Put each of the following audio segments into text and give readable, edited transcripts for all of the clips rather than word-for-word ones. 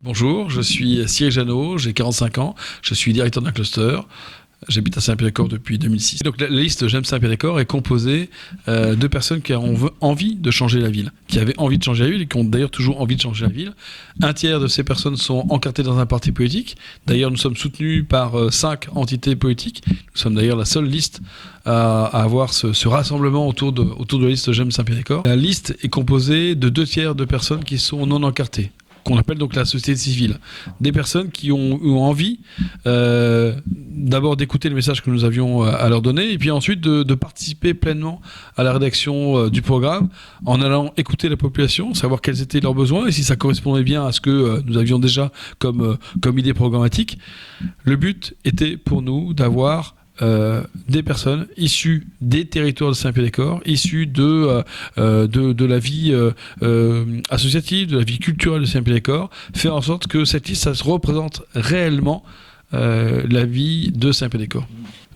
Bonjour, je suis Cyril Jeannot, j'ai 45 ans, je suis directeur d'un cluster. J'habite à Saint-Pierre-des-Corps depuis 2006. Donc la liste J'aime Saint-Pierre-des-Corps est composée de personnes qui ont envie de changer la ville, qui avaient envie de changer la ville et qui ont d'ailleurs toujours envie de changer la ville. Un tiers de ces personnes sont encartées dans un parti politique. D'ailleurs, nous sommes soutenus par 5 entités politiques. Nous sommes d'ailleurs la seule liste à avoir ce rassemblement autour de la liste J'aime Saint-Pierre-des-Corps. La liste est composée de 2 tiers de personnes qui sont non encartées, qu'on appelle donc la société civile. Des personnes qui ont envie d'abord d'écouter le message que nous avions à leur donner et puis ensuite de participer pleinement à la rédaction du programme en allant écouter la population, savoir quels étaient leurs besoins et si ça correspondait bien à ce que nous avions déjà comme idée programmatique. Le but était pour nous d'avoir des personnes issues des territoires de Saint-Pierre-des-Corps, issues de la vie associative, de la vie culturelle de Saint-Pierre-des-Corps, faire en sorte que cette liste, ça se représente réellement la vie de Saint-Pierre-des-Corps.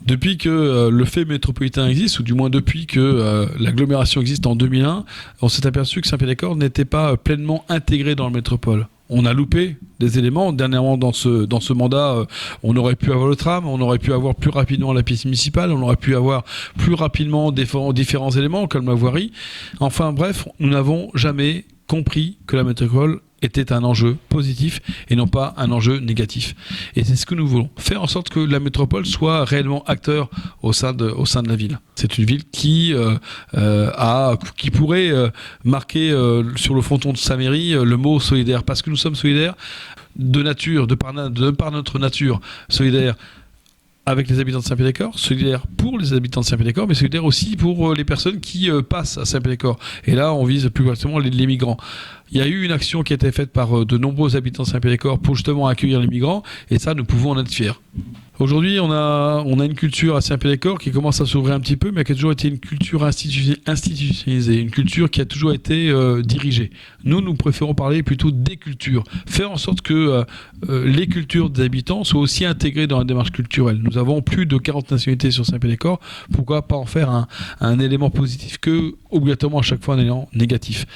Depuis que le fait métropolitain existe, ou du moins depuis que l'agglomération existe en 2001, on s'est aperçu que Saint-Pierre-des-Corps n'était pas pleinement intégré dans la métropole. On a loupé des éléments. Dernièrement, dans ce mandat, on aurait pu avoir le tram, on aurait pu avoir plus rapidement la piste municipale, on aurait pu avoir plus rapidement différents éléments comme la voirie. Enfin bref, nous n'avons jamais compris que la métropole était un enjeu positif et non pas un enjeu négatif. Et c'est ce que nous voulons, faire en sorte que la métropole soit réellement acteur au sein de la ville. C'est une ville qui pourrait marquer sur le fronton de sa mairie le mot solidaire, parce que nous sommes solidaires de nature, de par notre nature, solidaires avec les habitants de Saint-Pierre-des-Corps, solidaire pour les habitants de Saint-Pierre-des-Corps, mais solidaire aussi pour les personnes qui passent à Saint-Pierre-des-Corps. Et là, on vise plus particulièrement les migrants. Il y a eu une action qui a été faite par de nombreux habitants de Saint-Pierre-des-Corps pour justement accueillir les migrants, et ça, nous pouvons en être fiers. Aujourd'hui, on a une culture à Saint-Pierre-des-Corps qui commence à s'ouvrir un petit peu, mais qui a toujours été une culture institutionnalisée, une culture qui a toujours été dirigée. Nous préférons parler plutôt des cultures, faire en sorte que les cultures des habitants soient aussi intégrées dans la démarche culturelle. Nous avons plus de 40 nationalités sur Saint-Pierre-des-Corps, pourquoi pas en faire un élément positif que, obligatoirement, à chaque fois un élément négatif.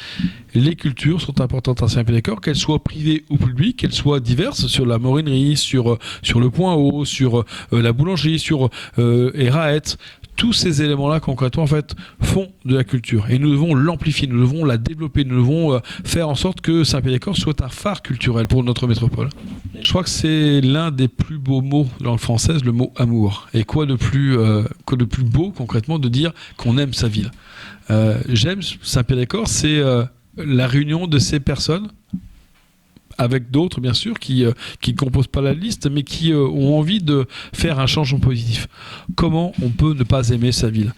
Les cultures sont importantes à Saint-Pierre-des-Corps, qu'elles soient privées ou publiques, qu'elles soient diverses, sur la morinerie, sur le point haut, sur la boulangerie, sur Eraet. Tous ces éléments-là, concrètement, en fait, font de la culture. Et nous devons l'amplifier, nous devons la développer, nous devons faire en sorte que Saint-Pierre-des-Corps soit un phare culturel pour notre métropole. Je crois que c'est l'un des plus beaux mots dans le français, le mot amour. Et quoi de plus beau, concrètement, de dire qu'on aime sa ville. J'aime Saint-Pierre-des-Corps, c'est la réunion de ces personnes, avec d'autres bien sûr qui composent pas la liste, mais qui ont envie de faire un changement positif. Comment on peut ne pas aimer sa ville?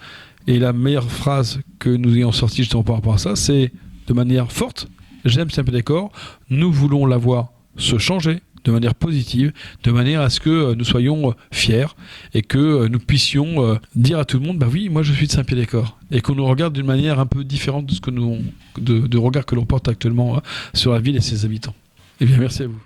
Et la meilleure phrase que nous ayons sortie justement par rapport à ça, c'est de manière forte: j'aime Saint-Pierre-des-Corps, nous voulons la voir se changer de manière positive, de manière à ce que nous soyons fiers et que nous puissions dire à tout le monde, bah oui, moi je suis de Saint-Pierre-des-Corps, et qu'on nous regarde d'une manière un peu différente de ce que de regard que l'on porte actuellement sur la ville et ses habitants. Eh bien, merci à vous.